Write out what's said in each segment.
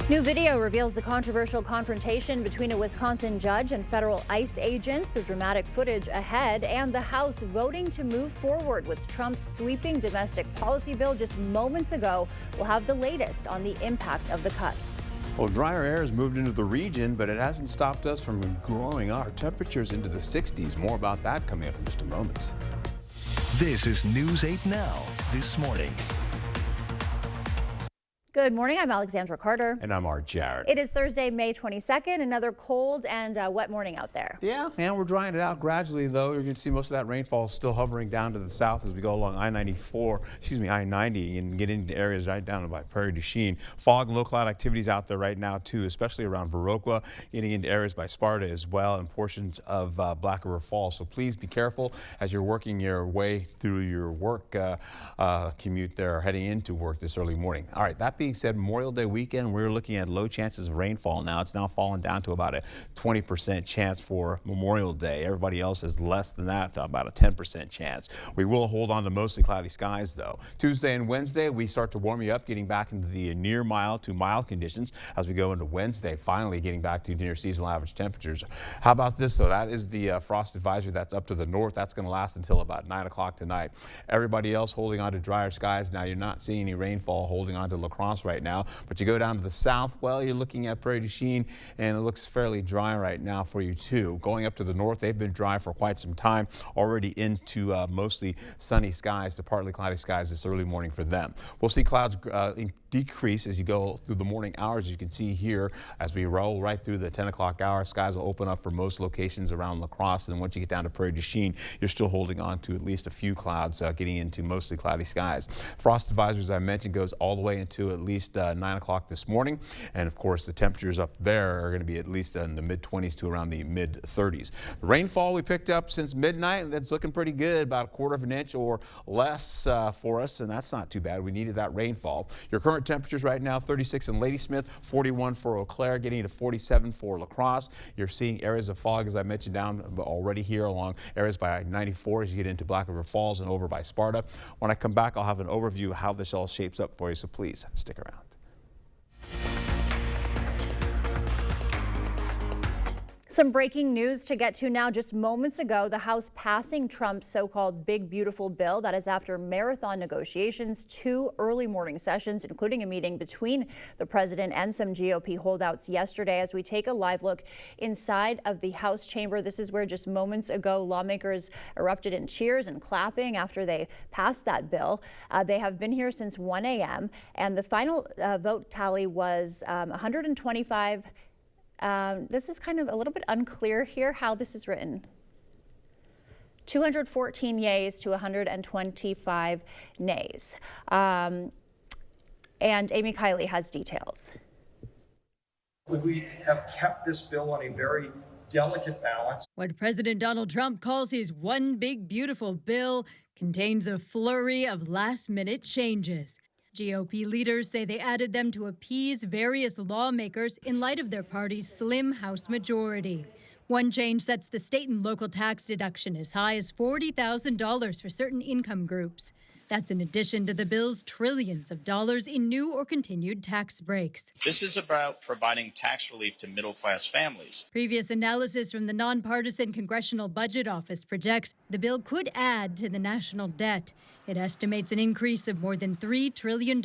New video reveals the controversial confrontation between a Wisconsin judge and federal ICE agents. The dramatic footage ahead, and the House voting to move forward with Trump's sweeping domestic policy bill just moments ago. We'll have the latest on the impact of the cuts. Well, drier air has moved into the region, but it hasn't stopped us from growing our temperatures into the 60s. More about that coming up in just a moment. This is News 8 Now, this morning. Good morning, I'm Alexandra Carter. And I'm Art Jarrett. It is Thursday, May 22nd, another cold and wet morning out there. Yeah, and we're drying it out gradually, though. You're going to see most of that rainfall still hovering down to the south as we go along I-90, and get into areas right down by Prairie du Chien. Fog and low cloud activities out there right now, too, especially around Viroqua, getting into areas by Sparta as well, and portions of Black River Falls. So please be careful as you're working your way through your work commute there, heading into work this early morning. All right, that being said, Memorial Day weekend, we're looking at low chances of rainfall now. It's now fallen down to about a 20% chance for Memorial Day. Everybody else is less than that, about a 10% chance. We will hold on to mostly cloudy skies, though. Tuesday and Wednesday, we start to warm you up, getting back into the near mild to mild conditions as we go into Wednesday, finally getting back to near seasonal average temperatures. How about this, though? That is the frost advisory that's up to the north. That's going to last until about 9 o'clock tonight. Everybody else holding on to drier skies. Now, you're not seeing any rainfall, holding on to La Crosse right now, but you go down to the south, well, you're looking at Prairie du Chien, and it looks fairly dry right now for you too. Going up to the north, they've been dry for quite some time, already into mostly sunny skies to partly cloudy skies this early morning for them. We'll see clouds decrease as you go through the morning hours. As you can see here, as we roll right through the 10 o'clock hour, skies will open up for most locations around La Crosse, and then once you get down to Prairie du Chien, you're still holding on to at least a few clouds, getting into mostly cloudy skies. Frost advisory, as I mentioned, goes all the way into at least 9 o'clock this morning, and of course the temperatures up there are going to be at least in the mid-20s to around the mid-30s. The rainfall we picked up since midnight, that's looking pretty good, about a quarter of an inch or less for us, and that's not too bad. We needed that rainfall. Your current temperatures right now, 36 in Ladysmith, 41 for Eau Claire, getting to 47 for La Crosse. You're seeing areas of fog, as I mentioned, down already here along areas by 94 as you get into Black River Falls and over by Sparta. When I come back, I'll have an overview of how this all shapes up for you, so please stick around. Some breaking news to get to now. Just moments ago, the House passing Trump's so-called Big Beautiful Bill. That is after marathon negotiations, 2 early morning sessions, including a meeting between the president and some GOP holdouts yesterday. As we take a live look inside of the House chamber, this is where just moments ago lawmakers erupted in cheers and clapping after they passed that bill. They have been here since 1 a.m. and the final vote tally was 125. This is kind of a little bit unclear here how this is written. 214 yays to 125 nays. And Amy Kiley has details. We have kept this bill on a very delicate balance. What President Donald Trump calls his One Big Beautiful Bill contains a flurry of last-minute changes. GOP leaders say they added them to appease various lawmakers in light of their party's slim House majority. One change sets the state and local tax deduction as high as $40,000 for certain income groups. That's in addition to the bill's trillions of dollars in new or continued tax breaks. This is about providing tax relief to middle-class families. Previous analysis from the nonpartisan Congressional Budget Office projects the bill could add to the national debt. It estimates an increase of more than $3 trillion.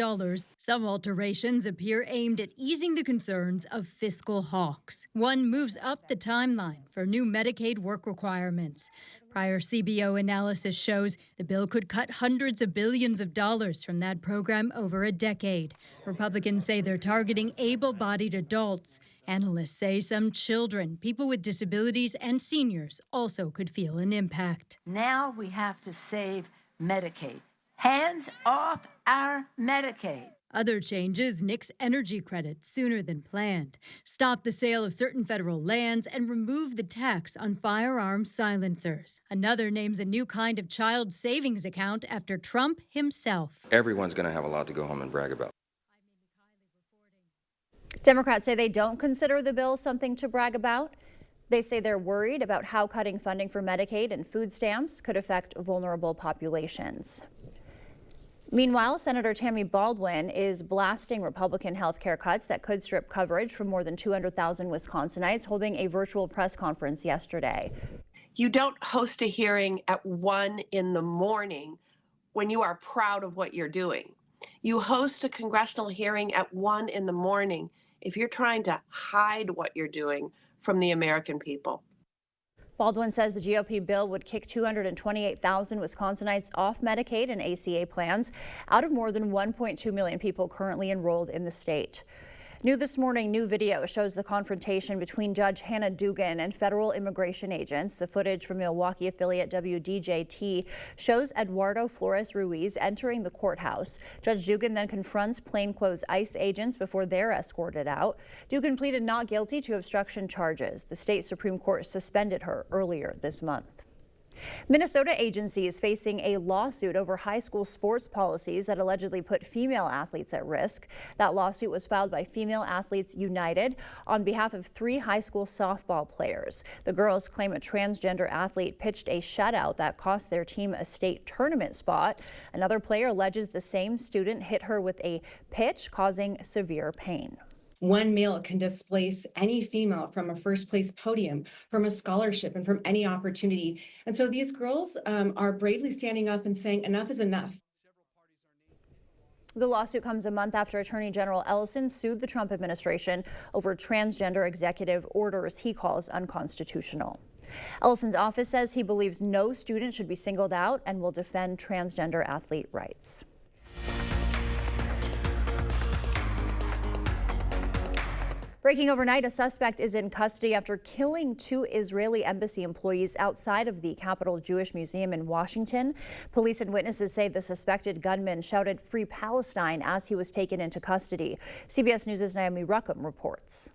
Some alterations appear aimed at easing the concerns of fiscal hawks. One moves up the timeline for new Medicaid work requirements. Prior CBO analysis shows the bill could cut hundreds of billions of dollars from that program over a decade. Republicans say they're targeting able-bodied adults. Analysts say some children, people with disabilities, and seniors also could feel an impact. Now we have to save Medicaid. Hands off our Medicaid. Other changes nix energy credits sooner than planned, stop the sale of certain federal lands, and remove the tax on firearm silencers. Another names a new kind of child savings account after Trump himself. Everyone's going to have a lot to go home and brag about. Democrats say they don't consider the bill something to brag about. They say they're worried about how cutting funding for Medicaid and food stamps could affect vulnerable populations. Meanwhile, Senator Tammy Baldwin is blasting Republican health care cuts that could strip coverage from more than 200,000 Wisconsinites, holding a virtual press conference yesterday. You don't host a hearing at 1 in the morning when you are proud of what you're doing. You host a congressional hearing at 1 in the morning if you're trying to hide what you're doing from the American people. Baldwin says the GOP bill would kick 228,000 Wisconsinites off Medicaid and ACA plans out of more than 1.2 million people currently enrolled in the state. New this morning, new video shows the confrontation between Judge Hannah Dugan and federal immigration agents. The footage from Milwaukee affiliate WDJT shows Eduardo Flores Ruiz entering the courthouse. Judge Dugan then confronts plainclothes ICE agents before they're escorted out. Dugan pleaded not guilty to obstruction charges. The state Supreme Court suspended her earlier this month. Minnesota agency is facing a lawsuit over high school sports policies that allegedly put female athletes at risk. That lawsuit was filed by Female Athletes United on behalf of 3 high school softball players. The girls claim a transgender athlete pitched a shutout that cost their team a state tournament spot. Another player alleges the same student hit her with a pitch, causing severe pain. One male can displace any female from a first place podium, from a scholarship, and from any opportunity. And so these girls are bravely standing up and saying enough is enough. The lawsuit comes a month after Attorney General Ellison sued the Trump administration over transgender executive orders he calls unconstitutional. Ellison's office says he believes no student should be singled out and will defend transgender athlete rights. Breaking overnight, a suspect is in custody after killing 2 Israeli embassy employees outside of the Capitol Jewish Museum in Washington. Police and witnesses say the suspected gunman shouted "Free Palestine" as he was taken into custody. CBS News' Naomi Ruckham reports.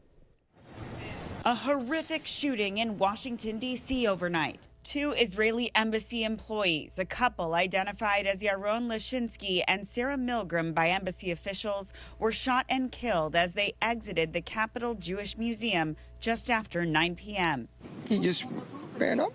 A horrific shooting in Washington, D.C. overnight. 2 Israeli embassy employees, a couple identified as Yaron Lashinsky and Sarah Milgram by embassy officials, were shot and killed as they exited the Capitol Jewish Museum just after 9 p.m. He just ran up.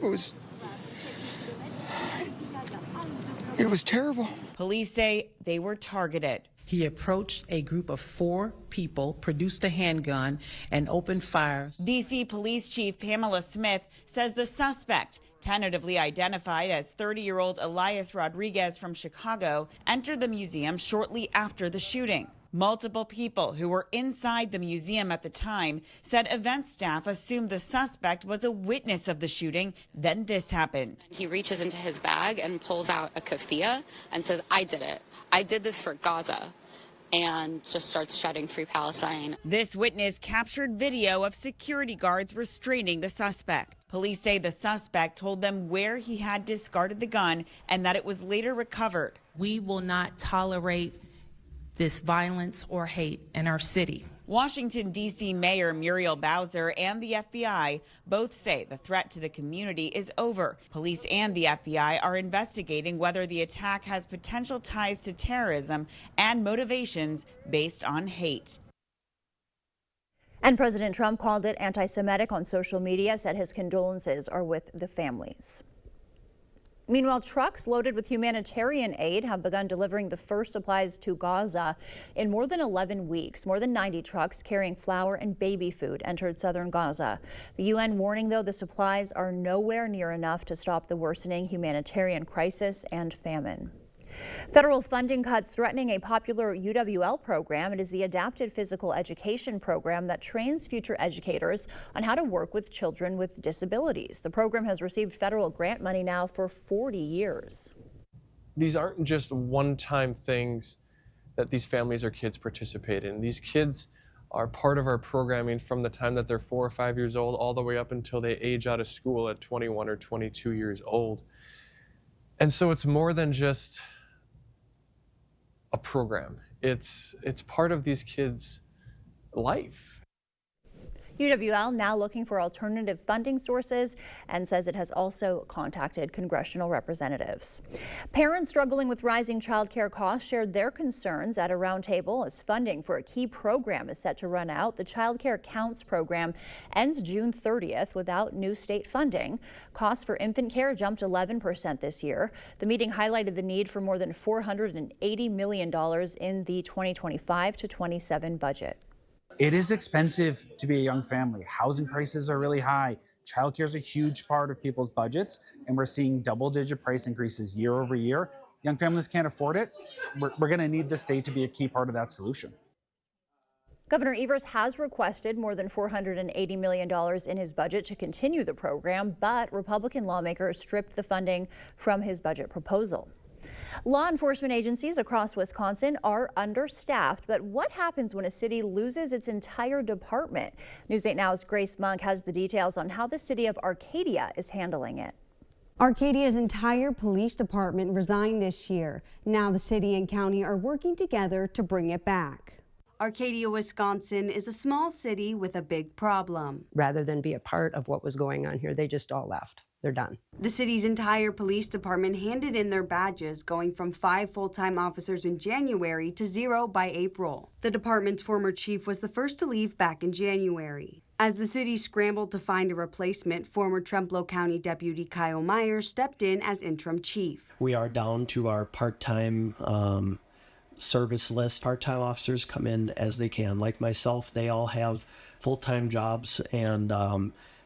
It was terrible. Police say they were targeted. He approached a group of 4 people, produced a handgun, and opened fire. D.C. Police Chief Pamela Smith says the suspect, tentatively identified as 30-year-old Elias Rodriguez from Chicago, entered the museum shortly after the shooting. Multiple people who were inside the museum at the time said event staff assumed the suspect was a witness of the shooting. Then this happened. He reaches into his bag and pulls out a keffiyeh and says, "I did it. I did this for Gaza," and just starts shouting "Free Palestine." This witness captured video of security guards restraining the suspect. Police say the suspect told them where he had discarded the gun and that it was later recovered. We will not tolerate this violence or hate in our city. Washington, D.C. Mayor Muriel Bowser and the FBI both say the threat to the community is over. Police and the FBI are investigating whether the attack has potential ties to terrorism and motivations based on hate. And President Trump called it anti-Semitic on social media, said his condolences are with the families. Meanwhile, trucks loaded with humanitarian aid have begun delivering the first supplies to Gaza in more than 11 weeks. More than 90 trucks carrying flour and baby food entered southern Gaza. The UN warning, though, the supplies are nowhere near enough to stop the worsening humanitarian crisis and famine. Federal funding cuts threatening a popular UWL program. It is the Adapted Physical Education program that trains future educators on how to work with children with disabilities. The program has received federal grant money now for 40 years. These aren't just one-time things that these families or kids participate in. These kids are part of our programming from the time that they're 4 or 5 years old all the way up until they age out of school at 21 or 22 years old. And so it's more than just a program. It's part of these kids' life. UWL now looking for alternative funding sources and says it has also contacted congressional representatives. Parents struggling with rising child care costs shared their concerns at a roundtable as funding for a key program is set to run out. The Child Care Counts program ends June 30th without new state funding. Costs for infant care jumped 11% this year. The meeting highlighted the need for more than $480 million in the 2025 to 27 budget. It is expensive to be a young family. Housing prices are really high. Childcare is a huge part of people's budgets, and we're seeing double-digit price increases year over year. Young families can't afford it. We're going to need the state to be a key part of that solution. Governor Evers has requested more than $480 million in his budget to continue the program, but Republican lawmakers stripped the funding from his budget proposal. Law enforcement agencies across Wisconsin are understaffed, but what happens when a city loses its entire department? News 8 Now's Grace Monk has the details on how the city of Arcadia is handling it. Arcadia's entire police department resigned this year. Now the city and county are working together to bring it back. Arcadia, Wisconsin is a small city with a big problem. Rather than be a part of what was going on here, they just all left. They're done. The city's entire police department handed in their badges, going from 5 full-time officers in January to 0 by April. The department's former chief was the first to leave back in January. As the city scrambled to find a replacement, former Trempealeau County Deputy Kyle Myers stepped in as interim chief. We are down to our part-time service list. Part-time officers come in as they can. Like myself, they all have full-time jobs and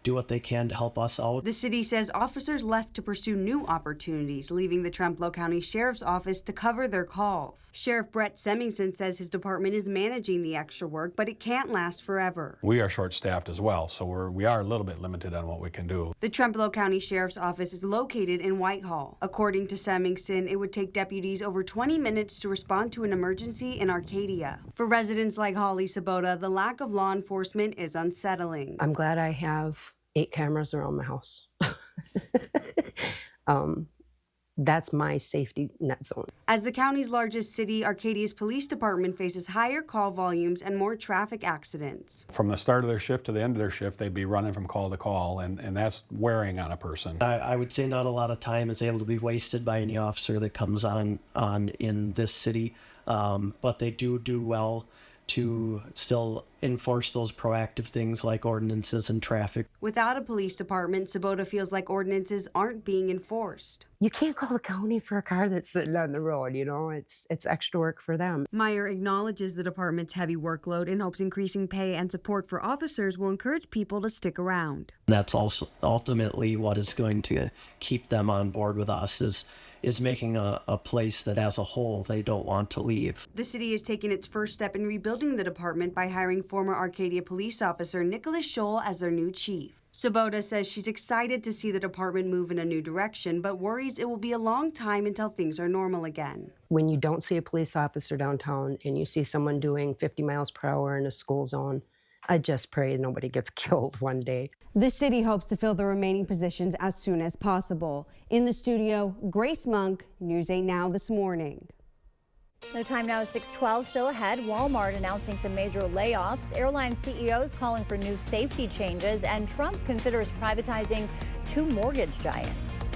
do what they can to help us out. The city says officers left to pursue new opportunities, leaving the Trempealeau County Sheriff's Office to cover their calls. Sheriff Brett Semmingson says his department is managing the extra work, but it can't last forever. We are short-staffed as well, so we are a little bit limited on what we can do. The Trempealeau County Sheriff's Office is located in Whitehall. According to Semmingson, it would take deputies over 20 minutes to respond to an emergency in Arcadia. For residents like Holly Sabota, the lack of law enforcement is unsettling. I'm glad I have 8 cameras around my house. That's my safety net zone. As the county's largest city, Arcadia's police department faces higher call volumes and more traffic accidents. From the start of their shift to the end of their shift, they'd be running from call to call, and that's wearing on a person. I would say not a lot of time is able to be wasted by any officer that comes on in this city, but they do well to still enforce those proactive things like ordinances and traffic. Without a police department, Sabota feels like ordinances aren't being enforced. You can't call the county for a car that's sitting on the road, you know, it's extra work for them. Meyer acknowledges the department's heavy workload and hopes increasing pay and support for officers will encourage people to stick around. That's also ultimately what is going to keep them on board with us is making a place that as a whole they don't want to leave. The city is taking its first step in rebuilding the department by hiring former Arcadia police officer Nicholas Scholl as their new chief. Sabota says she's excited to see the department move in a new direction, but worries it will be a long time until things are normal again. When you don't see a police officer downtown and you see someone doing 50 miles per hour in a school zone, I just pray nobody gets killed one day. The city hopes to fill the remaining positions as soon as possible. In the studio, Grace Monk, News 8 Now this morning. The time now is 6:12. Still ahead, Walmart announcing some major layoffs, airline CEOs calling for new safety changes, and Trump considers privatizing 2 mortgage giants.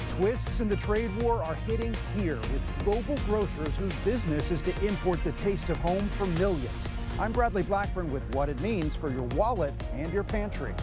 Twists in the trade war are hitting here with global grocers whose business is to import the taste of home for millions. I'm Bradley Blackburn with what it means for your wallet and your pantry.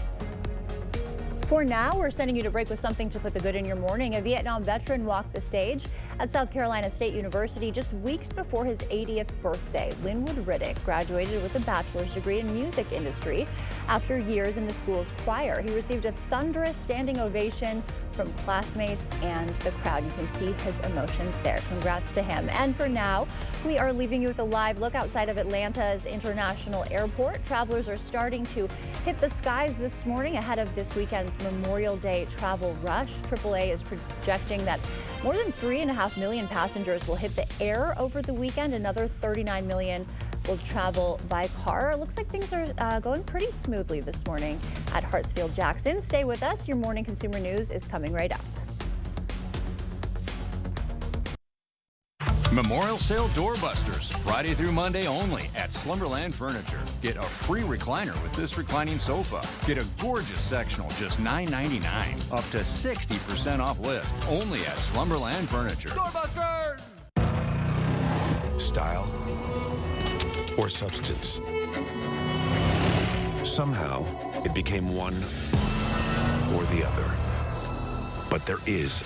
For now, we're sending you to break with something to put the good in your morning. A Vietnam veteran walked the stage at South Carolina State University just weeks before his 80th birthday. Linwood Riddick graduated with a bachelor's degree in music industry. After years in the school's choir, he received a thunderous standing ovation from classmates and the crowd. You can see his emotions there. Congrats to him. And for now, we are leaving you with a live look outside of Atlanta's International Airport. Travelers are starting to hit the skies this morning ahead of this weekend's Memorial Day travel rush. AAA is projecting that more than 3.5 million passengers will hit the air over the weekend. Another 39 million will travel by car. It looks like things are going pretty smoothly this morning at Hartsfield-Jackson. Stay with us. Your morning consumer news is coming right up. Memorial Sale Doorbusters, Friday through Monday only at Slumberland Furniture. Get a free recliner with this reclining sofa. Get a gorgeous sectional, just $9.99. Up to 60% off list, only at Slumberland Furniture. Doorbusters! Style or substance. Somehow, it became one or the other. But there is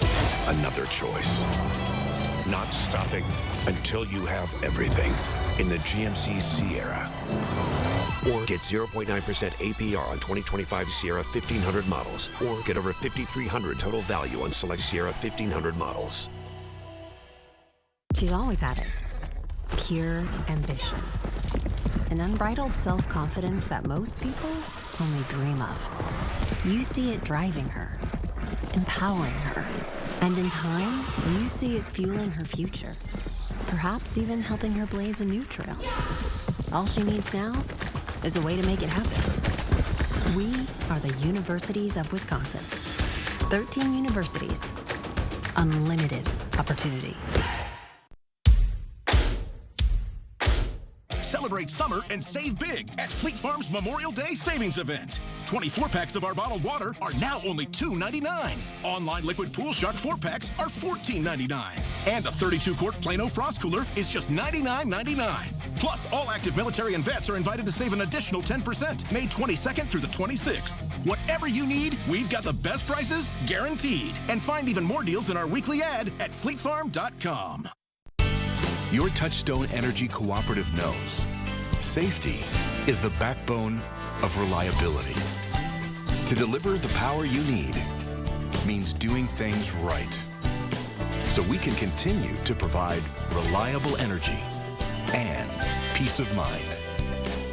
another choice. Not stopping until you have everything in the GMC Sierra. Or get 0.9% APR on 2025 Sierra 1500 models. Or get over $5,300 total value on select Sierra 1500 models. She's always had it. Pure ambition. An unbridled self-confidence that most people only dream of. You see it driving her, empowering her, and in time, you see it fueling her future. Perhaps even helping her blaze a new trail. All she needs now is a way to make it happen. We are the Universities of Wisconsin. 13 universities. Unlimited opportunity. Celebrate summer and save big at Fleet Farm's Memorial Day Savings Event. 24 packs of our bottled water are now only $2.99. Online liquid Pool Shark 4-packs are $14.99. And a 32-quart Plano Frost Cooler is just $99.99. Plus, all active military and vets are invited to save an additional 10%, May 22nd through the 26th. Whatever you need, we've got the best prices guaranteed. And find even more deals in our weekly ad at fleetfarm.com. Your Touchstone Energy Cooperative knows safety is the backbone of reliability. To deliver the power you need means doing things right. So we can continue to provide reliable energy and peace of mind.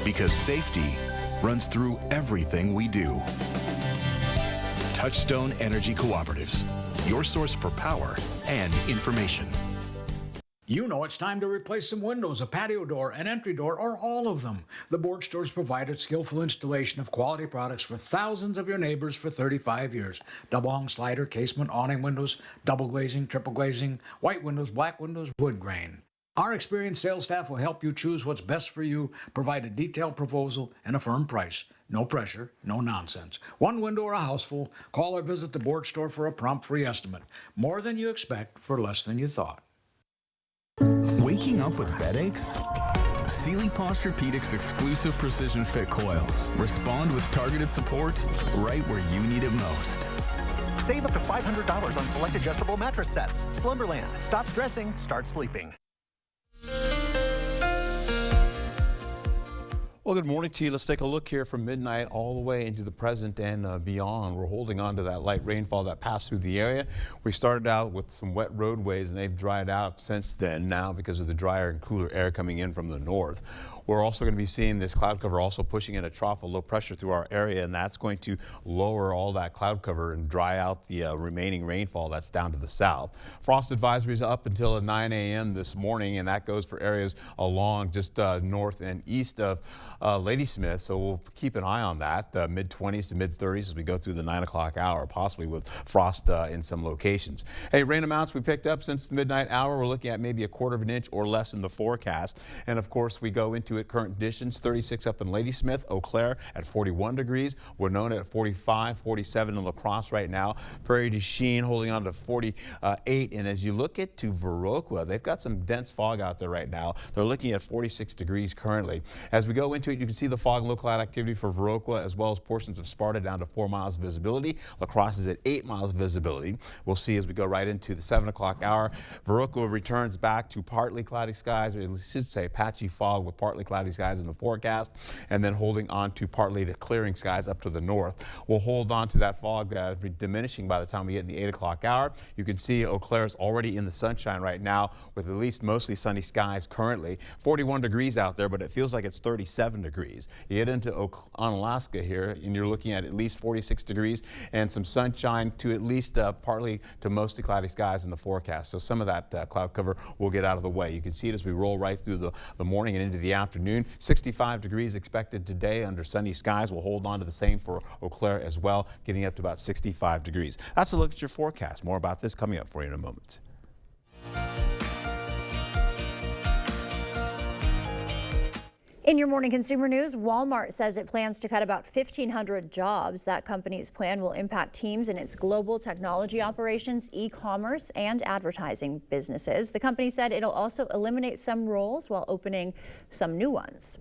Because safety runs through everything we do. Touchstone Energy Cooperatives, your source for power and information. You know it's time to replace some windows, a patio door, an entry door, or all of them. The Board Store's provided skillful installation of quality products for thousands of your neighbors for 35 years. Double hung slider, casement, awning windows, double glazing, triple glazing, white windows, black windows, wood grain. Our experienced sales staff will help you choose what's best for you, provide a detailed proposal and a firm price. No pressure, no nonsense. One window or a house full, call or visit the Board Store for a prompt free estimate. More than you expect for less than you thought. Waking up with bed aches? Sealy Posturepedics exclusive precision fit coils respond with targeted support right where you need it most. Save up to $500 on select adjustable mattress sets. Slumberland. Stop stressing, start sleeping. Well, good morning to you. Let's take a look here from midnight all the way into the present and beyond. We're holding on to that light rainfall that passed through the area. We started out with some wet roadways and they've dried out since then now because of the drier and cooler air coming in from the north. We're also going to be seeing this cloud cover also pushing in a trough of low pressure through our area, and that's going to lower all that cloud cover and dry out the remaining rainfall that's down to the south. Frost advisories up until 9 a.m. this morning, and that goes for areas along just north and east of Ladysmith, so we'll keep an eye on that, mid-20s to mid-30s as we go through the 9 o'clock hour, possibly with frost in some locations. Hey, rain amounts we picked up since the midnight hour, we're looking at maybe 1/4 of an inch or less in the forecast, and of course we go into it current conditions, 36 up in Ladysmith, Eau Claire at 41 degrees, Winona at 45, 47 in La Crosse right now, Prairie du Chien holding on to 48, and as you look at to Viroqua, they've got some dense fog out there right now. They're looking at 46 degrees currently. As we go into it, you can see the fog and low cloud activity for Viroqua as well as portions of Sparta down to 4 miles visibility. La Crosse is at 8 miles visibility. We'll see as we go right into the 7 o'clock hour. Viroqua returns back to partly cloudy skies, or I should say patchy fog with partly cloudy skies in the forecast, and then holding on to partly to clearing skies up to the north. We'll hold on to that fog diminishing by the time we get in the 8 o'clock hour. You can see Eau Claire is already in the sunshine right now with at least mostly sunny skies currently. 41 degrees out there, but it feels like it's 37 degrees. You get into Onalaska here and you're looking at least 46 degrees and some sunshine to at least partly to mostly cloudy skies in the forecast. So some of that cloud cover will get out of the way. You can see it as we roll right through the morning and into the afternoon. 65 degrees expected today under sunny skies. We'll hold on to the same for Eau Claire as well, getting up to about 65 degrees. That's a look at your forecast. More about this coming up for you in a moment. In your morning consumer news, Walmart says it plans to cut about 1,500 jobs. That company's plan will impact teams in its global technology operations, e-commerce, and advertising businesses. The company said it'll also eliminate some roles while opening some new ones.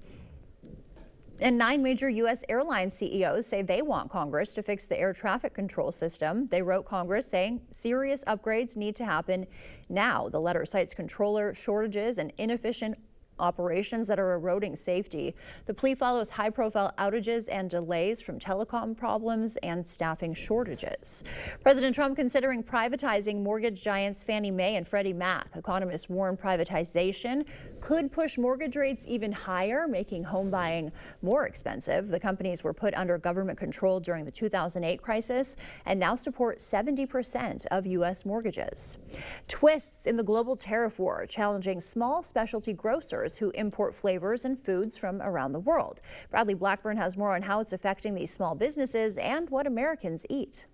And 9 major U.S. airline CEOs say they want Congress to fix the air traffic control system. They wrote Congress saying serious upgrades need to happen now. The letter cites controller shortages and inefficient operations that are eroding safety. The plea follows high-profile outages and delays from telecom problems and staffing shortages. President Trump considering privatizing mortgage giants Fannie Mae and Freddie Mac. Economists warn privatization could push mortgage rates even higher, making home buying more expensive. The companies were put under government control during the 2008 crisis and now support 70% of U.S. mortgages. Twists in the global tariff war challenging small specialty grocers who import flavors and foods from around the world. Bradley Blackburn has more on how it's affecting these small businesses and what Americans eat.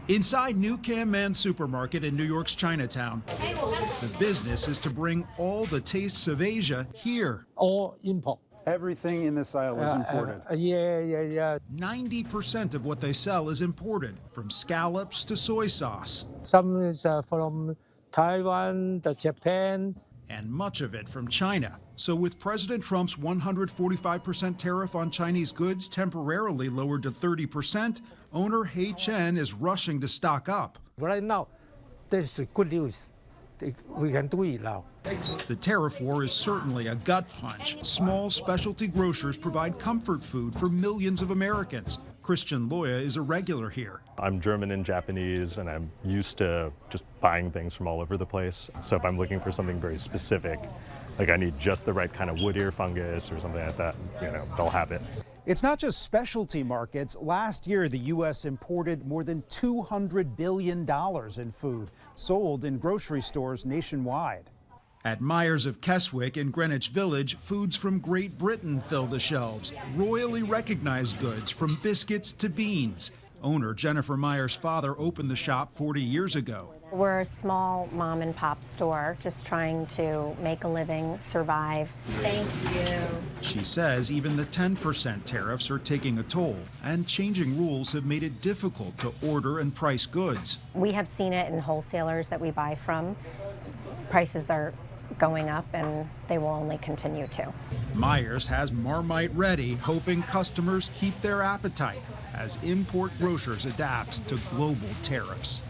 Inside New Cam Man Supermarket in New York's Chinatown, the business is to bring all the tastes of Asia here. All import. Everything in this aisle is imported. 90% of what they sell is imported, from scallops to soy sauce. Some is from Taiwan, Japan. And much of it from China. So with President Trump's 145% tariff on Chinese goods temporarily lowered to 30%, owner He Chen is rushing to stock up. Right now, this is good news. We can do it now. The tariff war is certainly a gut punch. Small specialty grocers provide comfort food for millions of Americans. Christian Loya is a regular here. I'm German and Japanese, and I'm used to just buying things from all over the place. So if I'm looking for something very specific, like I need just the right kind of wood ear fungus or something like that, they'll have it. It's not just specialty markets. Last year, the U.S. imported more than $200 billion in food, sold in grocery stores nationwide. At Myers of Keswick in Greenwich Village, foods from Great Britain fill the shelves. Royally recognized goods from biscuits to beans. Owner Jennifer Myers' father opened the shop 40 years ago. We're a small mom and pop store, just trying to make a living, survive. Thank you. She says even the 10% tariffs are taking a toll, and changing rules have made it difficult to order and price goods. We have seen it in wholesalers that we buy from. Prices are going up, and they will only continue to. Myers has Marmite ready, hoping customers keep their appetite as import grocers adapt to global tariffs.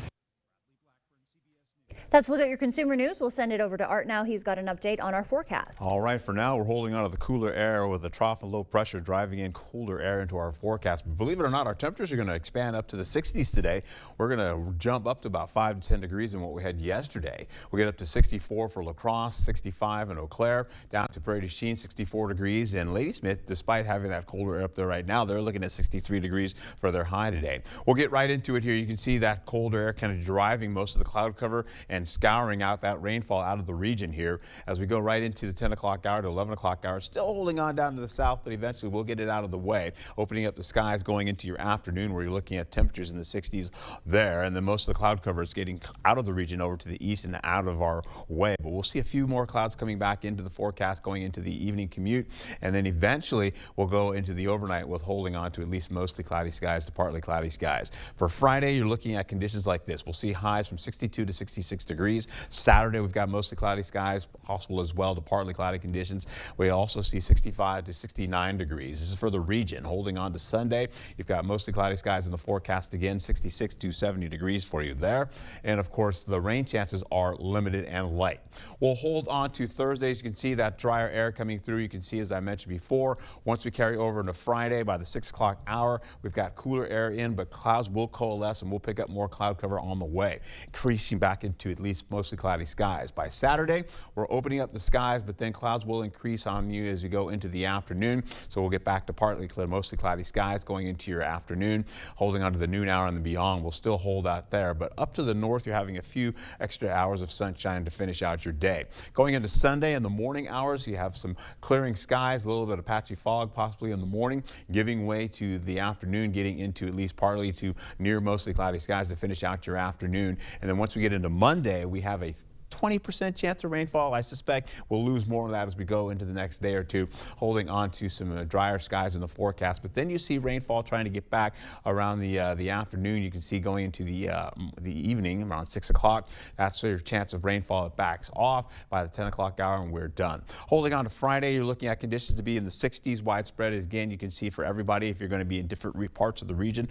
That's a look at your consumer news. We'll send it over to Art now. He's got an update on our forecast. All right, for now, we're holding on to the cooler air with the trough of low pressure driving in cooler air into our forecast. But believe it or not, our temperatures are going to expand up to the 60s today. We're going to jump up to about 5 to 10 degrees in what we had yesterday. We'll get up to 64 for La Crosse, 65 in Eau Claire, down to Prairie du Chien, 64 degrees. And Ladysmith, despite having that colder air up there right now, they're looking at 63 degrees for their high today. We'll get right into it here. You can see that colder air kind of driving most of the cloud cover and scouring out that rainfall out of the region here as we go right into the 10 o'clock hour to 11 o'clock hour. Still holding on down to the south, but eventually we'll get it out of the way, opening up the skies going into your afternoon where you're looking at temperatures in the 60s there, and then most of the cloud cover is getting out of the region over to the east and out of our way. But we'll see a few more clouds coming back into the forecast going into the evening commute, and then eventually we'll go into the overnight with holding on to at least mostly cloudy skies to partly cloudy skies. For Friday, you're looking at conditions like this. We'll see highs from 62 to 66 degrees. Saturday, we've got mostly cloudy skies, possible as well to partly cloudy conditions. We also see 65 to 69 degrees. This is for the region. Holding on to Sunday, you've got mostly cloudy skies in the forecast again, 66 to 70 degrees for you there. And of course, the rain chances are limited and light. We'll hold on to Thursdays. You can see that drier air coming through. You can see, as I mentioned before, once we carry over into Friday by the 6 o'clock hour, we've got cooler air in, but clouds will coalesce and we'll pick up more cloud cover on the way, increasing back into at least mostly cloudy skies. By Saturday, we're opening up the skies, but then clouds will increase on you as you go into the afternoon. So we'll get back to partly clear, mostly cloudy skies going into your afternoon. Holding on to the noon hour and the beyond, we'll still hold out there. But up to the north, you're having a few extra hours of sunshine to finish out your day. Going into Sunday in the morning hours, you have some clearing skies, a little bit of patchy fog possibly in the morning, giving way to the afternoon, getting into at least partly to near mostly cloudy skies to finish out your afternoon. And then once we get into Monday, we have a 20% chance of rainfall. I suspect we'll lose more of that as we go into the next day or two, holding on to some drier skies in the forecast. But then you see rainfall trying to get back around the afternoon. You can see going into the evening around 6 o'clock. That's your chance of rainfall. It backs off by the 10 o'clock hour, and we're done. Holding on to Friday, you're looking at conditions to be in the 60s widespread. Again, you can see for everybody if you're going to be in different parts of the region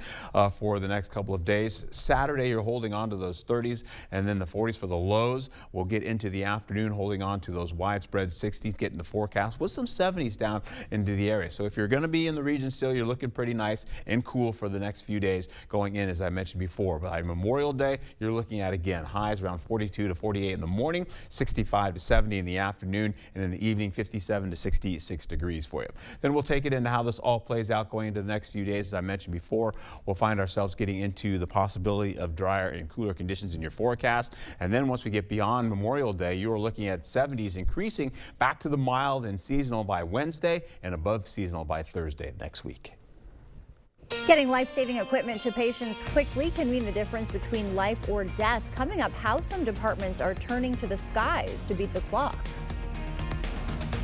for the next couple of days. Saturday, you're holding on to those 30s and then the 40s for the lows. We'll get into the afternoon holding on to those widespread 60s, getting the forecast with some 70s down into the area. So if you're going to be in the region still, you're looking pretty nice and cool for the next few days going in, as I mentioned before. By Memorial Day, you're looking at, again, highs around 42 to 48 in the morning, 65 to 70 in the afternoon, and in the evening, 57 to 66 degrees for you. Then we'll take it into how this all plays out going into the next few days. As I mentioned before, we'll find ourselves getting into the possibility of drier and cooler conditions in your forecast. And then once we get beyond Memorial Day, you're looking at 70s increasing back to the mild and seasonal by Wednesday and above seasonal by Thursday next week. Getting life-saving equipment to patients quickly can mean the difference between life or death. Coming up, how some departments are turning to the skies to beat the clock.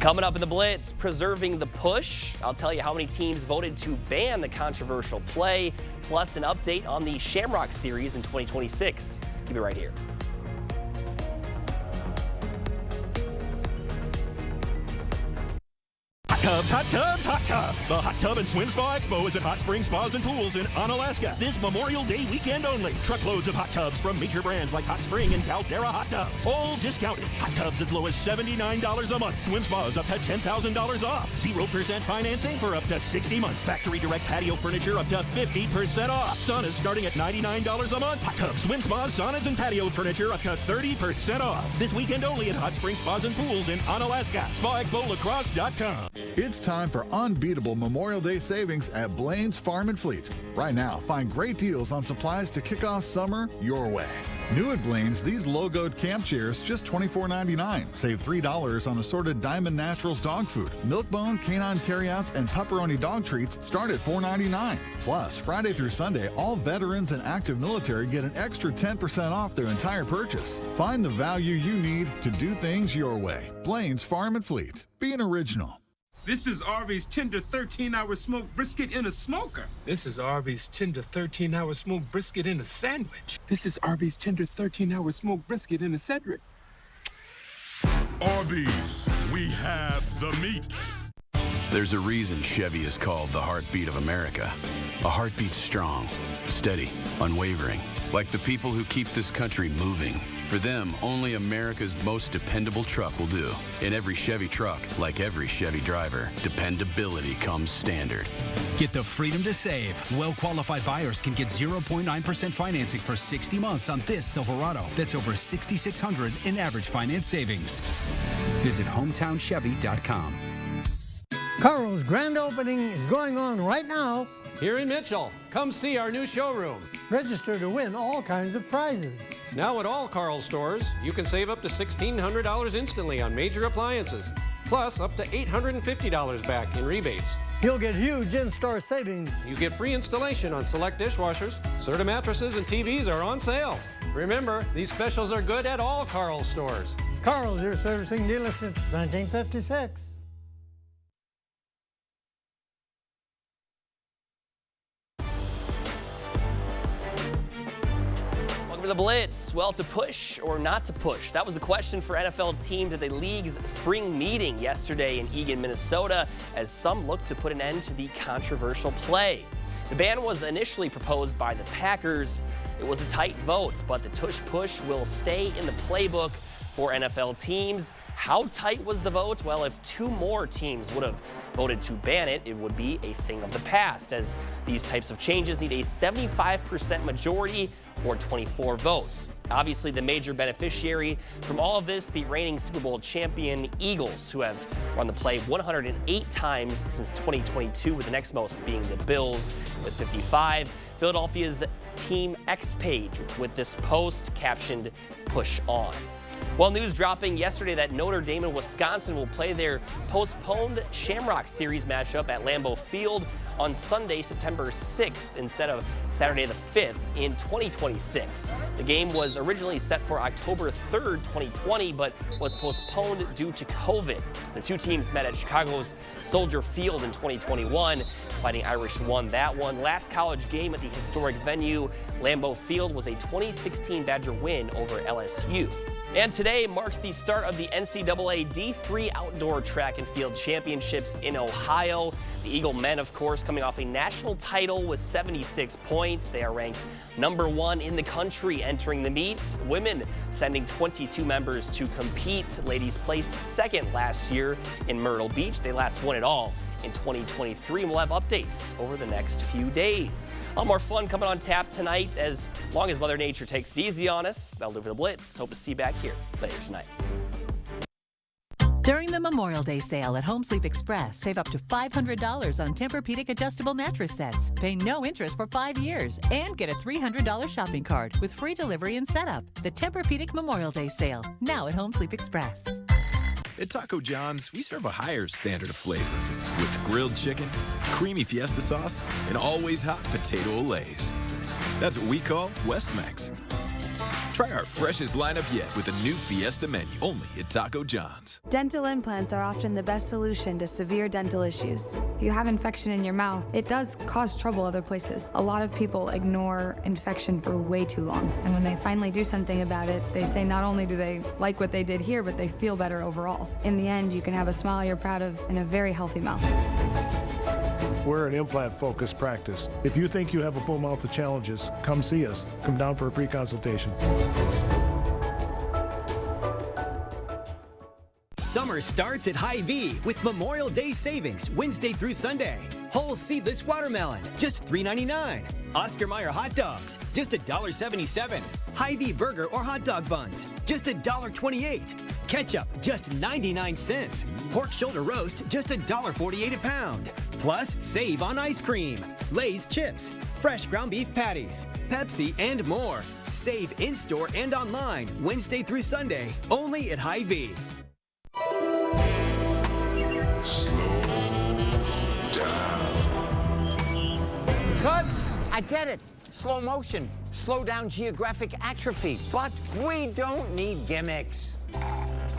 Coming up in the Blitz, preserving the push. I'll tell you how many teams voted to ban the controversial play, plus an update on the Shamrock Series in 2026. Keep it right here. Tubs, hot tubs, hot tubs. The Hot Tub and Swim Spa Expo is at Hot Springs Spas and Pools in Onalaska this Memorial Day weekend only. Truckloads of hot tubs from major brands like Hot Spring and Caldera Hot Tubs. All discounted. Hot tubs as low as $79 a month. Swim spas up to $10,000 off. 0% financing for up to 60 months. Factory direct patio furniture up to 50% off. Saunas starting at $99 a month. Hot tubs, swim spas, saunas, and patio furniture up to 30% off. This weekend only at Hot Springs Spas and Pools in Onalaska. SpaExpoLacrosse.com. It's time for unbeatable Memorial Day savings at Blaine's Farm and Fleet. Right now, find great deals on supplies to kick off summer your way. New at Blaine's, these logoed camp chairs just $24.99. Save $3 on assorted Diamond Naturals dog food. Milkbone, canine carryouts, and pepperoni dog treats start at $4.99. Plus, Friday through Sunday, all veterans and active military get an extra 10% off their entire purchase. Find the value you need to do things your way. Blaine's Farm and Fleet. Be an original. This is Arby's tender 13-hour smoked brisket in a smoker. This is Arby's tender 13-hour smoked brisket in a sandwich. This is Arby's tender 13-hour smoked brisket in a Cedric. Arby's, we have the meat. There's a reason Chevy is called the heartbeat of America. A heartbeat strong, steady, unwavering, like the people who keep this country moving. For them, only America's most dependable truck will do. In every Chevy truck, like every Chevy driver, dependability comes standard. Get the freedom to save. Well-qualified buyers can get 0.9% financing for 60 months on this Silverado. That's over $6,600 in average finance savings. Visit HometownChevy.com. Carl's grand opening is going on right now. Here in Mitchell. Come see our new showroom. Register to win all kinds of prizes. Now at all Carl's stores, you can save up to $1,600 instantly on major appliances, plus up to $850 back in rebates. You'll get huge in-store savings. You get free installation on select dishwashers. Serta mattresses and TVs are on sale. Remember, these specials are good at all Carl's stores. Carl's, your servicing dealer since 1956. Welcome to the Blitz. Well, to push or not to push? That was the question for NFL teams at the league's spring meeting yesterday in Eagan, Minnesota, as some look to put an end to the controversial play. The ban was initially proposed by the Packers. It was a tight vote, but the tush-push will stay in the playbook for NFL teams. How tight was the vote? Well, if two more teams would have voted to ban it, it would be a thing of the past, as these types of changes need a 75% majority or 24 votes. Obviously, the major beneficiary from all of this, the reigning Super Bowl champion Eagles, who have run the play 108 times since 2022, with the next most being the Bills with 55. Philadelphia's Team X page with this post captioned, "Push on." Well, news dropping yesterday that Notre Dame and Wisconsin will play their postponed Shamrock Series matchup at Lambeau Field on Sunday, September 6th, instead of Saturday the 5th in 2026. The game was originally set for October 3rd, 2020, but was postponed due to COVID. The two teams met at Chicago's Soldier Field in 2021. Fighting Irish won that one. Last college game at the historic venue, Lambeau Field, was a 2016 Badger win over LSU. And today marks the start of the NCAA D3 Outdoor Track and Field Championships in Ohio. The Eagle men, of course, coming off a national title with 76 points. They are ranked #1 in the country entering the meets. The women sending 22 members to compete. Ladies placed second last year in Myrtle Beach. They last won it all in 2023, and we'll have updates over the next few days. A lot more fun coming on tap tonight, as long as Mother Nature takes it easy on us. That'll do for the Blitz. Hope to see you back here later tonight. During the Memorial Day sale at Home Sleep Express, save up to $500 on Tempur-Pedic adjustable mattress sets. Pay no interest for 5 years and get a $300 shopping cart with free delivery and setup. The Tempur-Pedic Memorial Day sale, now at Home Sleep Express. At Taco John's, we serve a higher standard of flavor with grilled chicken, creamy fiesta sauce, and always hot potato olays. That's what we call West-Mex. Try our freshest lineup yet with the new Fiesta menu, only at Taco John's. Dental implants are often the best solution to severe dental issues. If you have infection in your mouth, it does cause trouble other places. A lot of people ignore infection for way too long. And when they finally do something about it, they say not only do they like what they did here, but they feel better overall. In the end, you can have a smile you're proud of and a very healthy mouth. We're an implant-focused practice. If you think you have a full mouth of challenges, come see us. Come down for a free consultation. Summer starts at Hy-Vee with Memorial Day savings Wednesday through Sunday. Whole seedless watermelon, just $3.99. Oscar Mayer hot dogs, just $1.77. Hy-Vee burger or hot dog buns, just $1.28. Ketchup, just 99 cents. Pork shoulder roast, just $1.48 a pound. Plus, save on ice cream, Lay's chips, fresh ground beef patties, Pepsi, and more. Save in-store and online Wednesday through Sunday, only at Hy-Vee. Cut! I get it. Slow motion. Slow down geographic atrophy. But we don't need gimmicks.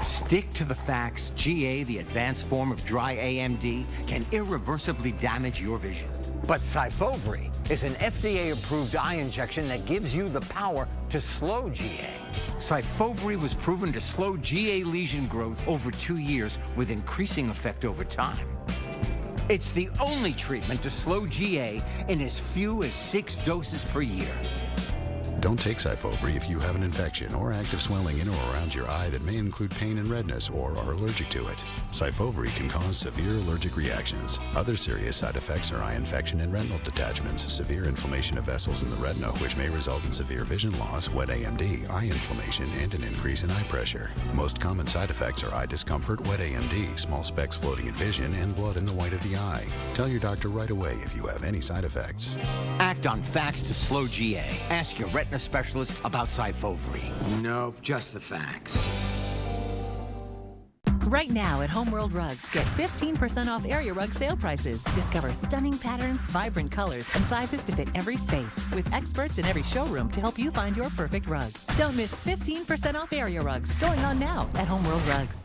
Stick to the facts. GA, the advanced form of dry AMD, can irreversibly damage your vision. But Syfovre is an FDA-approved eye injection that gives you the power to slow GA. Syfovre was proven to slow GA lesion growth over 2 years with increasing effect over time. It's the only treatment to slow GA in as few as 6 doses per year. Don't take Syfovre if you have an infection or active swelling in or around your eye that may include pain and redness or are allergic to it. Syfovre can cause severe allergic reactions. Other serious side effects are eye infection and retinal detachments, severe inflammation of vessels in the retina, which may result in severe vision loss, wet AMD, eye inflammation, and an increase in eye pressure. Most common side effects are eye discomfort, wet AMD, small specks floating in vision, and blood in the white of the eye. Tell your doctor right away if you have any side effects. Act on facts to slow GA. Ask your retina specialist about Syfovre. Nope, just the facts. Right now at Homeworld Rugs, get 15% off area rug sale prices. Discover stunning patterns, vibrant colors, and sizes to fit every space, with experts in every showroom to help you find your perfect rug. Don't miss 15% off area rugs going on now at Homeworld Rugs.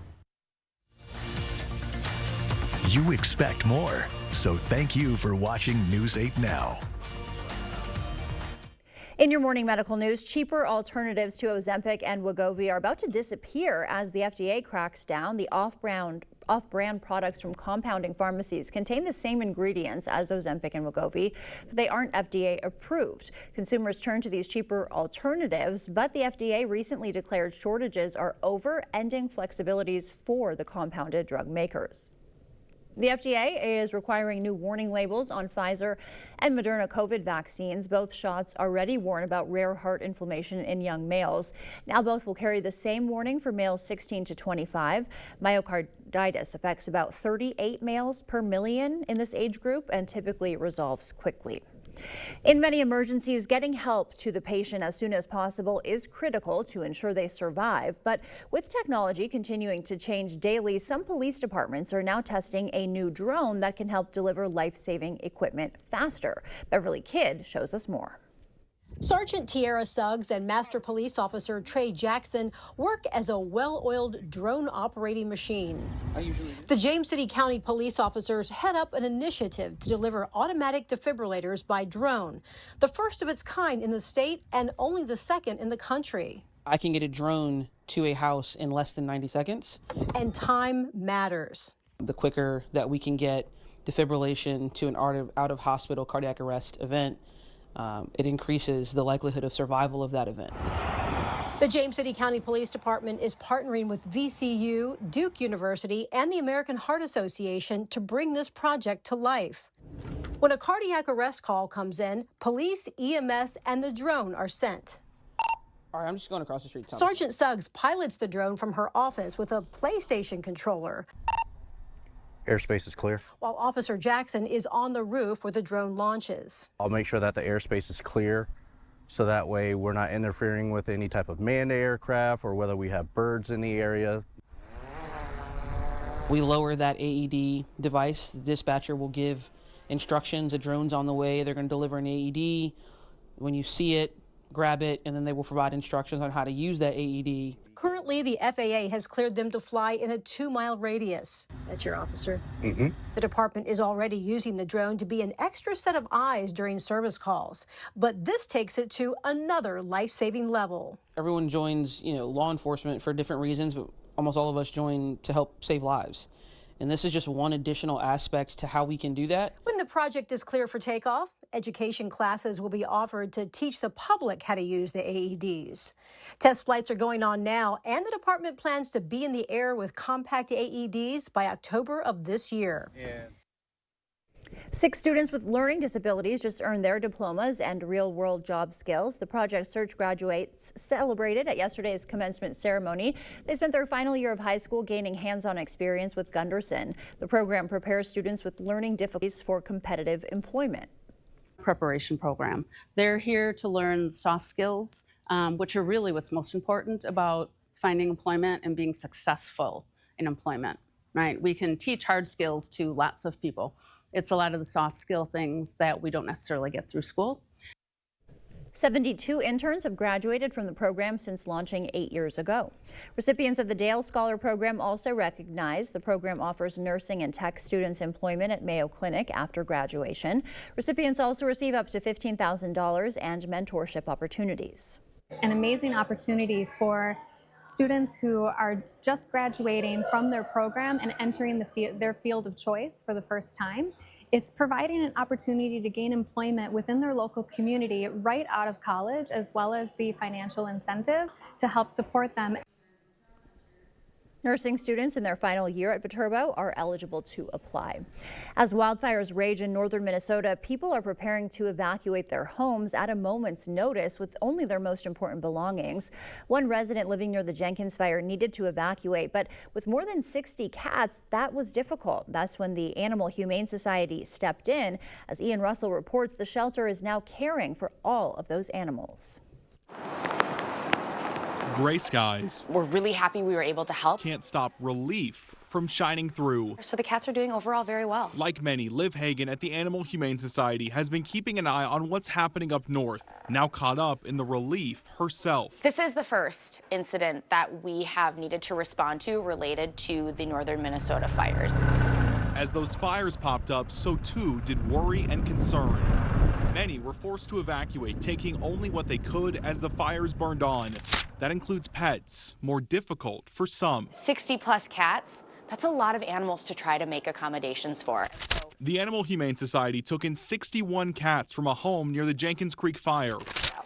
You expect more, so thank you for watching News 8 Now. In your morning medical news, cheaper alternatives to Ozempic and Wegovy are about to disappear as the FDA cracks down. The off-brand products from compounding pharmacies contain the same ingredients as Ozempic and Wegovy, but they aren't FDA approved. Consumers turn to these cheaper alternatives, but the FDA recently declared shortages are over, ending flexibilities for the compounded drug makers. The FDA is requiring new warning labels on Pfizer and Moderna COVID vaccines. Both shots already warn about rare heart inflammation in young males. Now both will carry the same warning for males 16 to 25. Myocarditis affects about 38 males per million in this age group and typically resolves quickly. In many emergencies, getting help to the patient as soon as possible is critical to ensure they survive. But with technology continuing to change daily, some police departments are now testing a new drone that can help deliver life-saving equipment faster. Beverly Kidd shows us more. Sergeant Tiara Suggs and Master Police Officer Trey Jackson work as a well-oiled drone operating machine. The James City County police officers head up an initiative to deliver automatic defibrillators by drone, the first of its kind in the state and only the second in the country. I can get a drone to a house in less than 90 seconds. And time matters. The quicker that we can get defibrillation to an out-of-hospital cardiac arrest event, it increases the likelihood of survival of that event. The James City County Police Department is partnering with VCU, Duke University, and the American Heart Association to bring this project to life. When a cardiac arrest call comes in, police, EMS, and the drone are sent. All right, I'm just going across the street. Sergeant Suggs pilots the drone from her office with a PlayStation controller, Airspace is clear. while Officer Jackson is on the roof where the drone launches. I'll make sure that the airspace is clear so that way we're not interfering with any type of manned aircraft or whether we have birds in the area. We lower that AED device. The dispatcher will give instructions. A drone's on the way. They're going to deliver an AED. When you see it, grab it, and then they will provide instructions on how to use that AED. Currently, the FAA has cleared them to fly in a 2-mile radius. That's your officer. Mm-hmm. The department is already using the drone to be an extra set of eyes during service calls. But this takes it to another life-saving level. Everyone joins, law enforcement for different reasons, but almost all of us join to help save lives. And this is just one additional aspect to how we can do that. When the project is clear for takeoff, education classes will be offered to teach the public how to use the AEDs. Test flights are going on now, and the department plans to be in the air with compact AEDs by October of this year. 6 students with learning disabilities just earned their diplomas and real-world job skills. The Project Search graduates celebrated at yesterday's commencement ceremony. They spent their final year of high school gaining hands-on experience with Gunderson. The program prepares students with learning difficulties for competitive employment. Preparation program. They're here to learn soft skills, which are really what's most important about finding employment and being successful in employment, right? We can teach hard skills to lots of people. It's a lot of the soft skill things that we don't necessarily get through school. 72 interns have graduated from the program since launching 8 years ago. Recipients of the Dale Scholar Program also recognized. The program offers nursing and tech students employment at Mayo Clinic after graduation. Recipients also receive up to $15,000 and mentorship opportunities. An amazing opportunity for students who are just graduating from their program and entering their field of choice for the first time. It's providing an opportunity to gain employment within their local community right out of college, as well as the financial incentive to help support them. Nursing students in their final year at Viterbo are eligible to apply. As wildfires rage in northern Minnesota, people are preparing to evacuate their homes at a moment's notice with only their most important belongings. One resident living near the Jenkins fire needed to evacuate, but with more than 60 cats, that was difficult. That's when the Animal Humane Society stepped in. As Ian Russell reports, the shelter is now caring for all of those animals. Gray skies. We're really happy we were able to help. Can't stop relief from shining through. So the cats are doing overall very well. Like many, Liv Hagen at the Animal Humane Society has been keeping an eye on what's happening up north, now caught up in the relief herself. This is the first incident that we have needed to respond to related to the northern Minnesota fires. As those fires popped up, so too did worry and concern. Many were forced to evacuate, taking only what they could as the fires burned on. That includes pets, more difficult for some. 60 plus cats, that's a lot of animals to try to make accommodations for. The Animal Humane Society took in 61 cats from a home near the Jenkins Creek fire.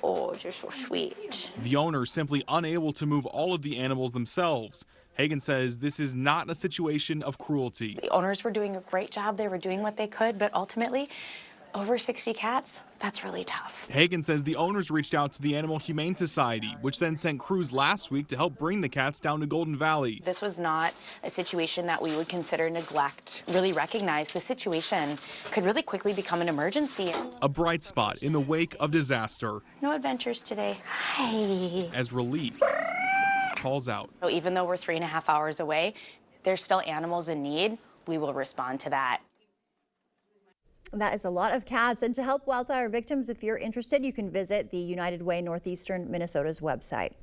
Oh, they're so sweet. The owners simply unable to move all of the animals themselves. Hagen says this is not a situation of cruelty. The owners were doing a great job. They were doing what they could, but ultimately, over 60 cats, that's really tough. Hagen says the owners reached out to the Animal Humane Society, which then sent crews last week to help bring the cats down to Golden Valley. This was not a situation that we would consider neglect. Really recognize the situation could really quickly become an emergency. A bright spot in the wake of disaster. No adventures today. Hi. As relief calls out. So even though we're 3.5 hours away, there's still animals in need. We will respond to that. That is a lot of cats. And to help wildfire victims, if you're interested, you can visit the United Way Northeastern Minnesota's website.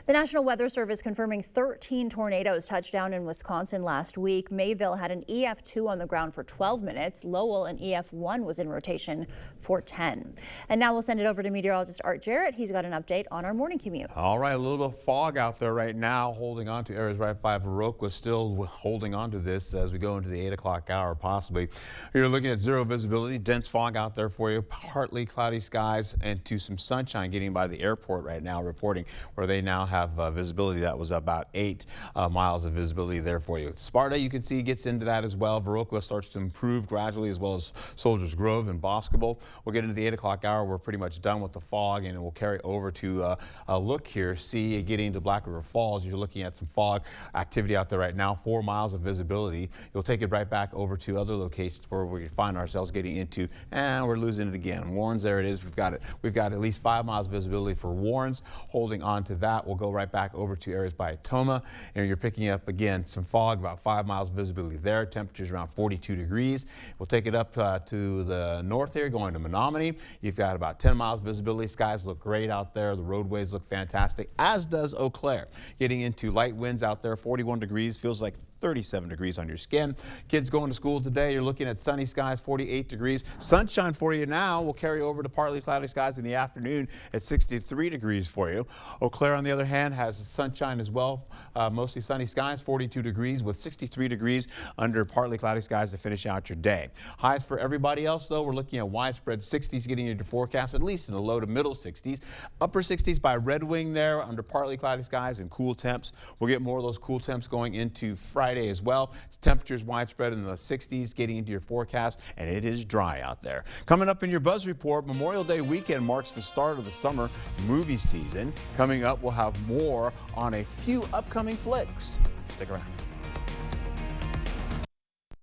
The National Weather Service confirming 13 tornadoes touched down in Wisconsin last week. Mayville had an EF2 on the ground for 12 minutes. Lowell, an EF1, was in rotation for 10. And now we'll send it over to meteorologist Art Jarrett. He's got an update on our morning commute. All right, a little bit of fog out there right now, holding on to areas right by Viroqua, still holding on to this as we go into the 8 o'clock hour, possibly. You're looking at zero visibility. Dense fog out there for you, partly cloudy skies and to some sunshine getting by the airport right now, reporting where they now have visibility that was about 8 miles of visibility there for you. Sparta, you can see, gets into that as well. Viroqua starts to improve gradually, as well as Soldiers Grove and Boscobel. We'll get into the 8 o'clock hour. We're pretty much done with the fog, and we'll carry over to a look here, see getting to Black River Falls. You're looking at some fog activity out there right now, 4 miles of visibility. You'll take it right back over to other locations where we find ourselves getting into, and we're losing it again. Warrens, there it is. We've got at least 5 miles visibility for Warrens. Holding on to that, we'll go right back over to areas by Toma, and you're picking up again some fog, about 5 miles visibility there. Temperatures around 42 degrees. We'll take it up to the north here, going to Menominee. You've got about 10 miles visibility. Skies look great out there. The roadways look fantastic, as does Eau Claire. Getting into light winds out there, 41 degrees, feels like 37 degrees on your skin. Kids going to school today, you're looking at sunny skies, 48 degrees. Sunshine for you now. We'll carry over to partly cloudy skies in the afternoon at 63 degrees for you. Eau Claire, on the other hand, has sunshine as well. Mostly sunny skies, 42 degrees with 63 degrees under partly cloudy skies to finish out your day. Highs for everybody else, though, we're looking at widespread 60s getting into forecast, at least in the low to middle 60s. Upper 60s by Red Wing there under partly cloudy skies and cool temps. We'll get more of those cool temps going into Friday as well. Temperatures widespread in the 60s getting into your forecast, and it is dry out there. Coming up in your Buzz Report, Memorial Day weekend marks the start of the summer movie season. Coming up, we'll have more on a few upcoming flicks. Stick around.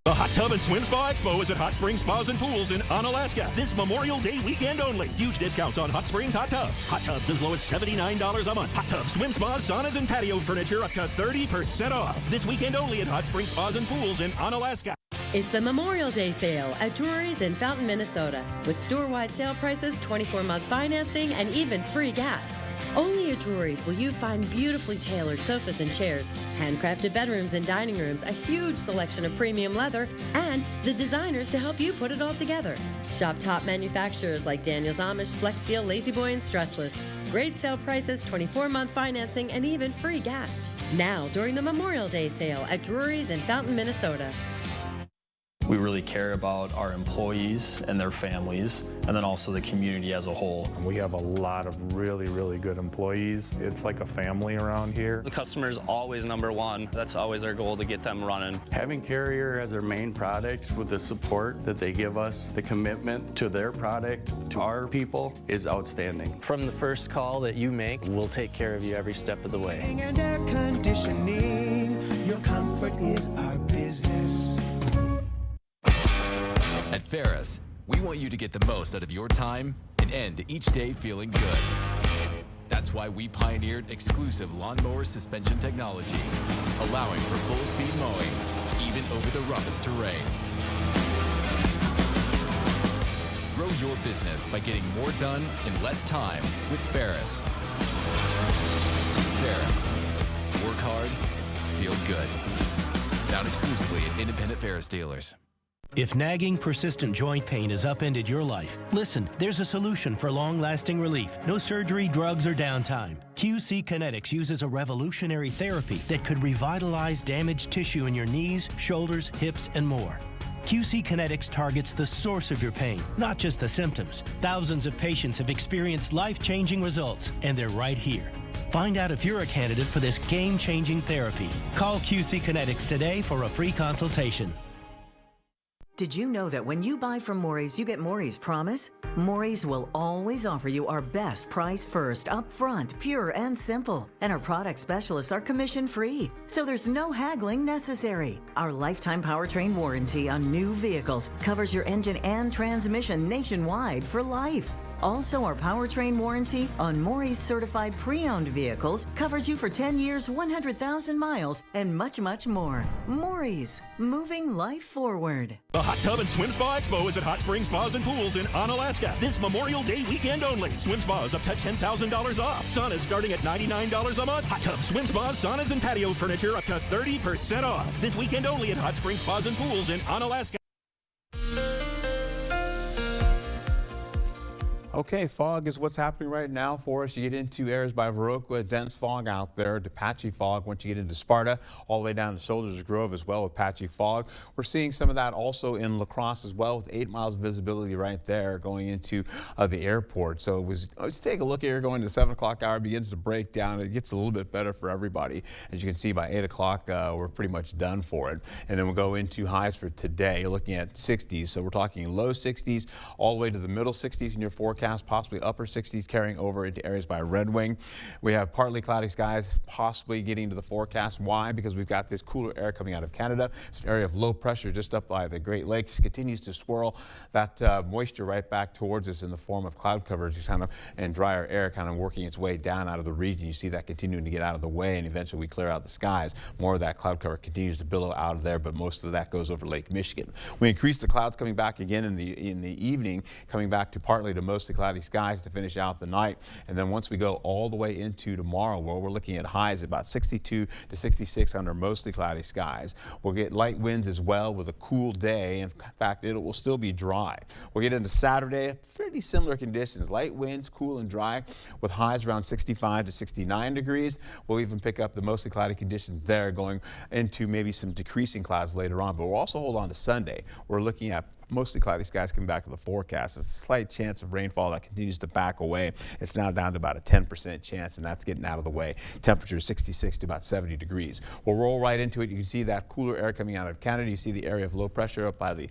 The Hot Tub and Swim Spa Expo is at Hot Springs Spas and Pools in Onalaska this Memorial Day weekend only. Huge discounts on Hot Springs hot tubs. Hot tubs as low as $79 a month. Hot tubs, swim spas, saunas, and patio furniture up to 30% off. This weekend only at Hot Springs Spas and Pools in Onalaska. It's the Memorial Day sale at Drury's in Fountain, Minnesota, with store-wide sale prices, 24-month financing, and even free gas. Only at Drury's will you find beautifully tailored sofas and chairs, handcrafted bedrooms and dining rooms, a huge selection of premium leather, and the designers to help you put it all together. Shop top manufacturers like Daniels Amish, Flex Steel, Lazy Boy, and Stressless. Great sale prices, 24-month financing, and even free gas. Now, during the Memorial Day sale at Drury's in Fountain, Minnesota. We really care about our employees and their families, and then also the community as a whole. We have a lot of really, really good employees. It's like a family around here. The customer is always number one. That's always our goal, to get them running. Having Carrier as their main product, with the support that they give us, the commitment to their product, to our people, is outstanding. From the first call that you make, we'll take care of you every step of the way. And air conditioning, your comfort is our business. At Ferris, we want you to get the most out of your time and end each day feeling good. That's why we pioneered exclusive lawnmower suspension technology, allowing for full-speed mowing, even over the roughest terrain. Grow your business by getting more done in less time with Ferris. Ferris. Work hard, feel good. Found exclusively at independent Ferris dealers. If nagging, persistent joint pain has upended your life, listen, there's a solution for long-lasting relief. No surgery, drugs, or downtime. QC Kinetics uses a revolutionary therapy that could revitalize damaged tissue in your knees, shoulders, hips, and more. QC Kinetics targets the source of your pain, not just the symptoms. Thousands of patients have experienced life-changing results, and they're right here. Find out if you're a candidate for this game-changing therapy. Call QC Kinetics today for a free consultation. Did you know that when you buy from Maury's, you get Maury's Promise? Maury's will always offer you our best price first, upfront, pure and simple. And our product specialists are commission-free, so there's no haggling necessary. Our lifetime powertrain warranty on new vehicles covers your engine and transmission nationwide for life. Also, our powertrain warranty on Maury's certified pre-owned vehicles covers you for 10 years, 100,000 miles, and much, much more. Maury's, moving life forward. The Hot Tub and Swim Spa Expo is at Hot Springs Spas and Pools in Onalaska this Memorial Day weekend only. Swim spas up to $10,000 off. Saunas starting at $99 a month. Hot tubs, swim spas, saunas, and patio furniture up to 30% off. This weekend only at Hot Springs Spas and Pools in Onalaska. Okay, fog is what's happening right now for us. You get into areas by Viroqua, dense fog out there, to patchy fog once you get into Sparta, all the way down to Soldiers Grove as well with patchy fog. We're seeing some of that also in La Crosse as well with 8 miles of visibility right there going into the airport. So let's take a look here going to the 7 o'clock hour, begins to break down. It gets a little bit better for everybody. As you can see by 8 o'clock, we're pretty much done for it. And then we'll go into highs for today. You're looking at 60s. So we're talking low 60s all the way to the middle 60s in your forecast. Possibly upper 60s carrying over into areas by Red Wing. We have partly cloudy skies possibly getting to the forecast. Why? Because we've got this cooler air coming out of Canada. It's an area of low pressure just up by the Great Lakes. Continues to swirl that moisture right back towards us in the form of cloud coverage and drier air kind of working its way down out of the region. You see that continuing to get out of the way, and eventually we clear out the skies. More of that cloud cover continues to billow out of there, but most of that goes over Lake Michigan. We increase the clouds coming back again in the evening, coming back to partly to mostly cloudy skies to finish out the night. And then once we go all the way into tomorrow, where we're looking at highs about 62 to 66 under mostly cloudy skies. We'll get light winds as well with a cool day. In fact, it will still be dry. We'll get into Saturday, pretty similar conditions. Light winds, cool and dry with highs around 65 to 69 degrees. We'll even pick up the mostly cloudy conditions there going into maybe some decreasing clouds later on. But we'll also hold on to Sunday. We're looking at mostly cloudy skies coming back to the forecast. It's a slight chance of rainfall that continues to back away. It's now down to about a 10% chance, and that's getting out of the way. Temperature 66 to about 70 degrees. We'll roll right into it. You can see that cooler air coming out of Canada. You see the area of low pressure up by the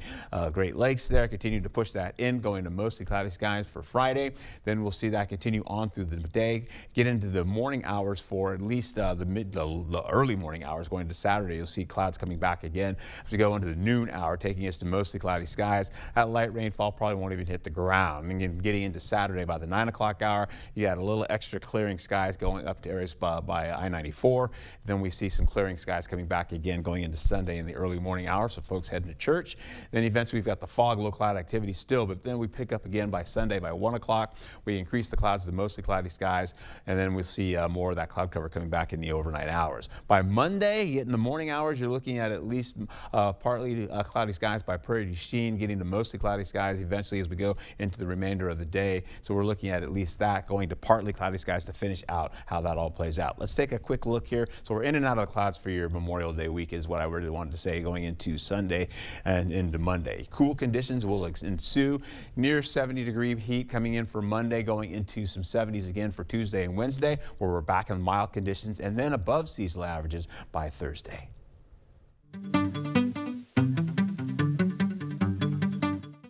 Great Lakes there, continuing to push that in, going to mostly cloudy skies for Friday. Then we'll see that continue on through the day, get into the morning hours for at least the early morning hours going to Saturday. You'll see clouds coming back again as we go into the noon hour, taking us to mostly cloudy skies. That light rainfall probably won't even hit the ground. And again, getting into Saturday by the 9 o'clock hour, you got a little extra clearing skies going up to areas by I-94. Then we see some clearing skies coming back again going into Sunday in the early morning hours, so folks heading to church. Then eventually we've got the fog, low cloud activity still, but then we pick up again by Sunday by 1 o'clock. We increase the clouds to mostly cloudy skies, and then we'll see more of that cloud cover coming back in the overnight hours. By Monday, you get in the morning hours, you're looking at least partly cloudy skies by Prairie du Chien, getting to mostly cloudy skies eventually as we go into the remainder of the day. So we're looking at least that going to partly cloudy skies to finish out how that all plays out. Let's take a quick look here. So we're in and out of the clouds for your Memorial Day week is what I really wanted to say going into Sunday and into Monday. Cool conditions will ensue. Near 70-degree heat coming in for Monday, going into some 70s again for Tuesday and Wednesday, where we're back in mild conditions, and then above seasonal averages by Thursday.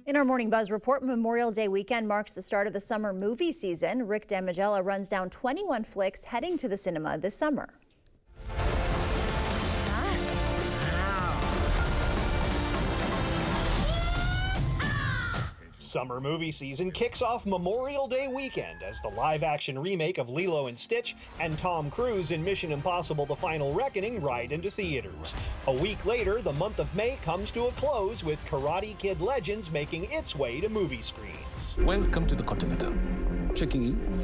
In our Morning Buzz report, Memorial Day weekend marks the start of the summer movie season. Rick Damigella runs down 21 flicks heading to the cinema this summer. Summer movie season kicks off Memorial Day weekend as the live-action remake of Lilo and Stitch and Tom Cruise in Mission Impossible: The Final Reckoning ride into theaters. A week later, the month of May comes to a close with Karate Kid Legends making its way to movie screens. Welcome to the Continental. Checking in.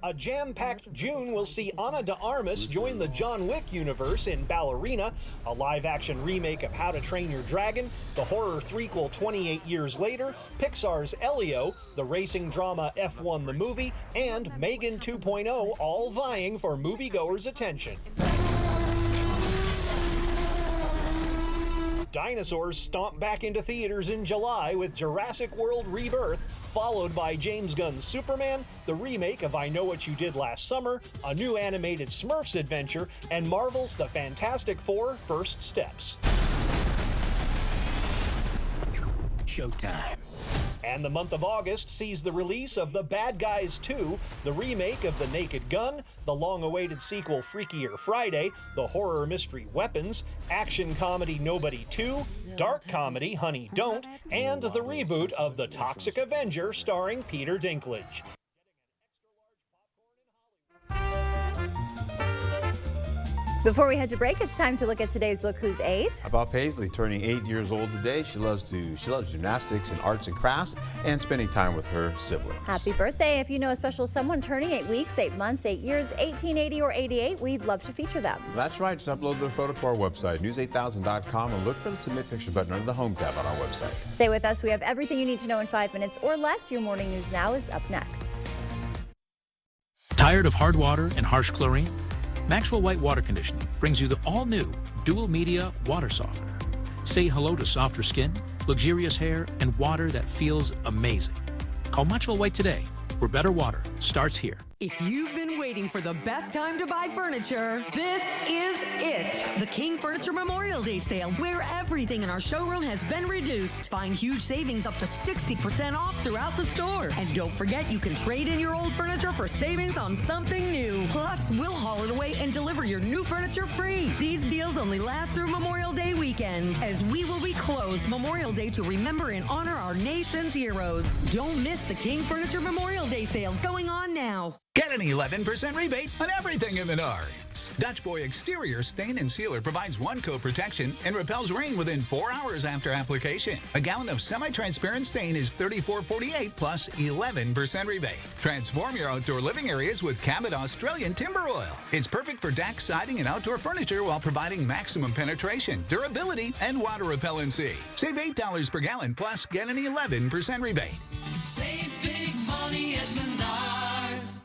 A jam-packed June will see Ana de Armas join the John Wick universe in Ballerina, a live-action remake of How to Train Your Dragon, the horror threequel 28 years later, Pixar's Elio, the racing drama F1 the Movie, and Megan 2.0 all vying for moviegoers' attention. Dinosaurs stomp back into theaters in July with Jurassic World Rebirth, followed by James Gunn's Superman, the remake of I Know What You Did Last Summer, a new animated Smurfs adventure, and Marvel's The Fantastic Four: First Steps. showtime. And the month of August sees the release of The Bad Guys 2, the remake of The Naked Gun, the long-awaited sequel Freakier Friday, the horror mystery Weapons, action comedy Nobody 2, dark comedy Honey Don't, and the reboot of The Toxic Avenger starring Peter Dinklage. Before we head to break, it's time to look at today's Look Who's 8. How about Paisley turning 8 years old today? She loves gymnastics and arts and crafts and spending time with her siblings. Happy birthday. If you know a special someone turning 8 weeks, 8 months, 8 years, 18, 80, or 88, we'd love to feature them. That's right. Just upload their photo to our website, news8000.com, and look for the Submit Picture button under the Home tab on our website. Stay with us. We have everything you need to know in 5 minutes or less. Your Morning News Now is up next. Tired of hard water and harsh chlorine? Maxwell White Water Conditioning brings you the all-new Dual Media Water Softener. Say hello to softer skin, luxurious hair, and water that feels amazing. Call Maxwell White today, where better water starts here. If you've been waiting for the best time to buy furniture, this is it. The King Furniture Memorial Day Sale, where everything in our showroom has been reduced. Find huge savings up to 60% off throughout the store. And don't forget, you can trade in your old furniture for savings on something new. Plus, we'll haul it away and deliver your new furniture free. These deals only last through Memorial Day weekend, as we will be closed Memorial Day to remember and honor our nation's heroes. Don't miss the King Furniture Memorial Day Sale going on now. Get an 11% rebate on everything at Menards. Dutch Boy Exterior Stain and Sealer provides one-coat protection and repels rain within 4 hours after application. A gallon of semi-transparent stain is $34.48 plus 11% rebate. Transform your outdoor living areas with Cabot Australian Timber Oil. It's perfect for deck, siding, and outdoor furniture while providing maximum penetration, durability, and water repellency. Save $8 per gallon plus get an 11% rebate. Save big money at Menards.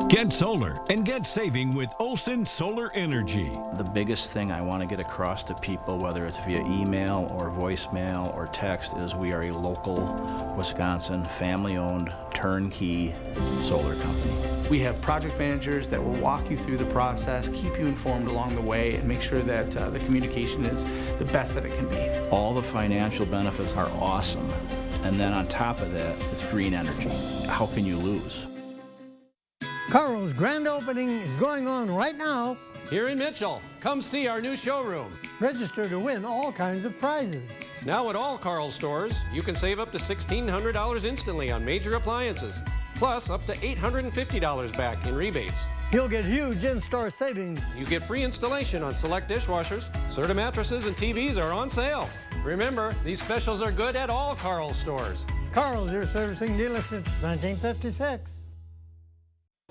Get solar and get saving with Olson Solar Energy. The biggest thing I want to get across to people, whether it's via email or voicemail or text, is we are a local Wisconsin family-owned turnkey solar company. We have project managers that will walk you through the process, keep you informed along the way, and make sure that the communication is the best that it can be. All the financial benefits are awesome. And then on top of that, it's green energy. How can you lose? Carl's grand opening is going on right now. Here in Mitchell. Come see our new showroom. Register to win all kinds of prizes. Now at all Carl's stores, you can save up to $1,600 instantly on major appliances, plus up to $850 back in rebates. You'll get huge in-store savings. You get free installation on select dishwashers. Serta mattresses and TVs are on sale. Remember, these specials are good at all Carl's stores. Carl's, your servicing dealer since 1956.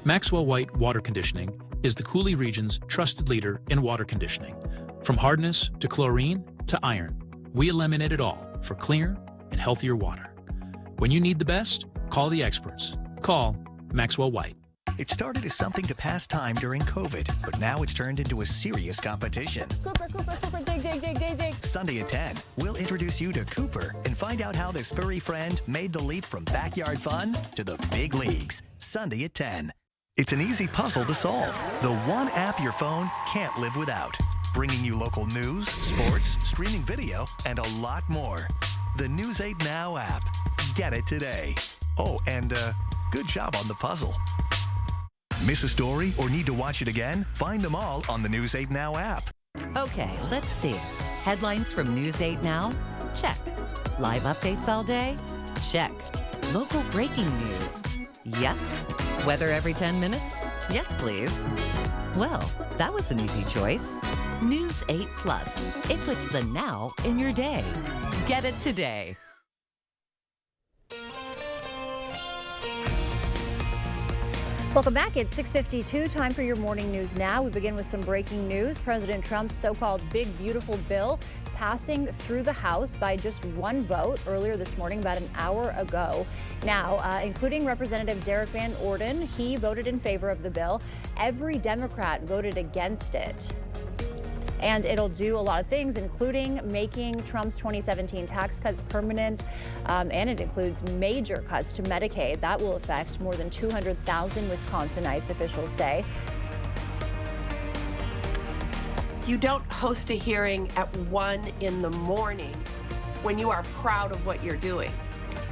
Maxwell White Water Conditioning is the Cooley region's trusted leader in water conditioning. From hardness to chlorine to iron, we eliminate it all for cleaner and healthier water. When you need the best, call the experts. Call Maxwell White. It started as something to pass time during COVID, but now it's turned into a serious competition. Cooper, dig, dig, dig, dig, dig. Sunday at 10, we'll introduce you to Cooper and find out how this furry friend made the leap from backyard fun to the big leagues. Sunday at 10. It's an easy puzzle to solve. The one app your phone can't live without. Bringing you local news, sports, streaming video, and a lot more. The News 8 Now app. Get it today. Oh, and good job on the puzzle. Miss a story or need to watch it again? Find them all on the News 8 Now app. Okay, let's see. Headlines from News 8 Now? Check. Live updates all day? Check. Local breaking news? Yep. Weather every 10 minutes? Yes, please. Well, that was an easy choice. News 8 Plus. It puts the now in your day. Get it today. Welcome back. It's 6:52. Time for your morning news now. We begin with some breaking news. President Trump's so-called Big Beautiful Bill passing through the House by just one vote earlier this morning, about an hour ago. Now, including Representative Derek Van Orden, he voted in favor of the bill. Every Democrat voted against it. And it'll do a lot of things, including making Trump's 2017 tax cuts permanent, and it includes major cuts to Medicaid. That will affect more than 200,000 Wisconsinites, officials say. You don't host a hearing at 1 in the morning when you are proud of what you're doing.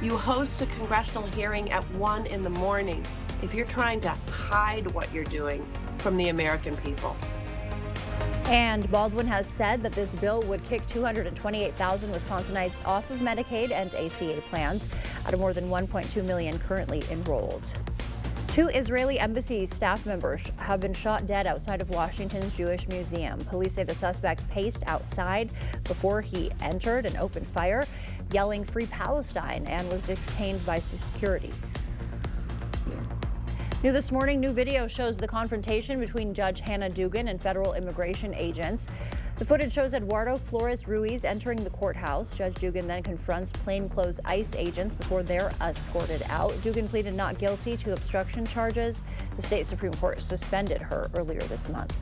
You host a congressional hearing at 1 in the morning if you're trying to hide what you're doing from the American people. And Baldwin has said that this bill would kick 228,000 Wisconsinites off of Medicaid and ACA plans out of more than 1.2 million currently enrolled. 2 Israeli embassy staff members have been shot dead outside of Washington's Jewish Museum. Police say the suspect paced outside before he entered and opened fire, yelling "Free Palestine," and was detained by security. New this morning, new video shows the confrontation between Judge Hannah Dugan and federal immigration agents. The footage shows Eduardo Flores Ruiz entering the courthouse. Judge Dugan then confronts plainclothes ICE agents before they're escorted out. Dugan pleaded not guilty to obstruction charges. The state Supreme Court suspended her earlier this month.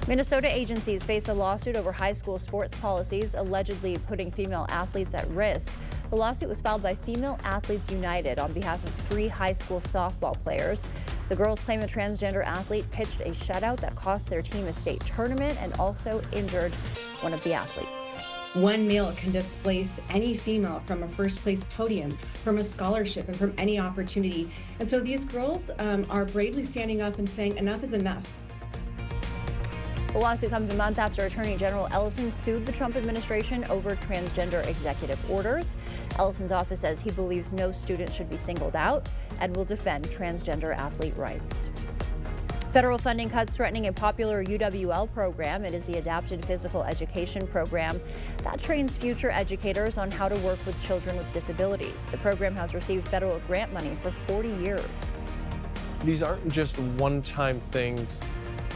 Minnesota agencies face a lawsuit over high school sports policies, allegedly putting female athletes at risk. The lawsuit was filed by Female Athletes United on behalf of 3 high school softball players. The girls claim a transgender athlete pitched a shutout that cost their team a state tournament and also injured one of the athletes. One male can displace any female from a first place podium, from a scholarship, and from any opportunity. And so these girls are bravely standing up and saying enough is enough. The lawsuit comes a month after Attorney General Ellison sued the Trump administration over transgender executive orders. Ellison's office says he believes no student should be singled out and will defend transgender athlete rights. Federal funding cuts threatening a popular UWL program. It is the Adapted Physical Education Program that trains future educators on how to work with children with disabilities. The program has received federal grant money for 40 years. These aren't just one-time things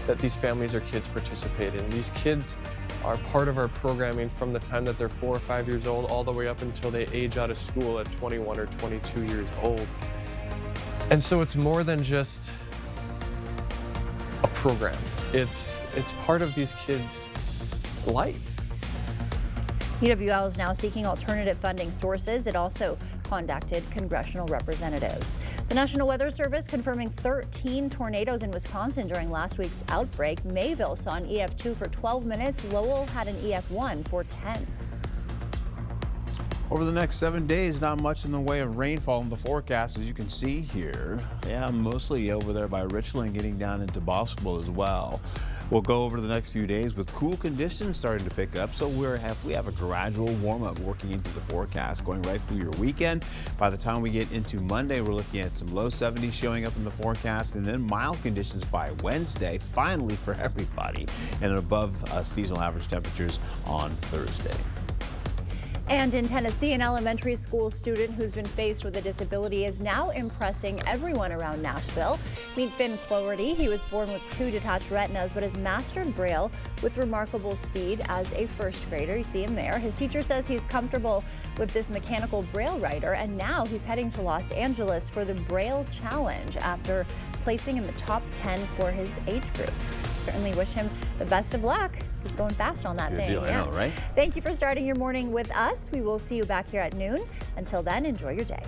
that these families or kids participate in. These kids are part of our programming from the time that they're 4 or 5 years old all the way up until they age out of school at 21 or 22 years old. And so it's more than just a program. It's part of these kids' life. UWL is now seeking alternative funding sources. It also contacted congressional representatives. The National Weather Service confirming 13 tornadoes in Wisconsin during last week's outbreak. Mayville saw an EF2 for 12 minutes. Lowell had an EF1 for 10. Over the next 7 days, not much in the way of rainfall in the forecast, as you can see here. Yeah, mostly over there by Richland, getting down into Boswell as well. We'll go over the next few days with cool conditions starting to pick up, so we have a gradual warm-up working into the forecast, going right through your weekend. By the time we get into Monday, we're looking at some low 70s showing up in the forecast, and then mild conditions by Wednesday, finally for everybody, and above seasonal average temperatures on Thursday. And in Tennessee, an elementary school student who's been faced with a disability is now impressing everyone around Nashville. Meet Finn Cloherty. He was born with 2 detached retinas, but has mastered Braille with remarkable speed as a first grader. You see him there. His teacher says he's comfortable with this mechanical Braille writer, and now he's heading to Los Angeles for the Braille Challenge after placing in the top 10 for his age group. Certainly wish him the best of luck. He's going fast on that Good thing. deal, I know, right? Thank you for starting your morning with us. We will see you back here at noon. Until then, enjoy your day.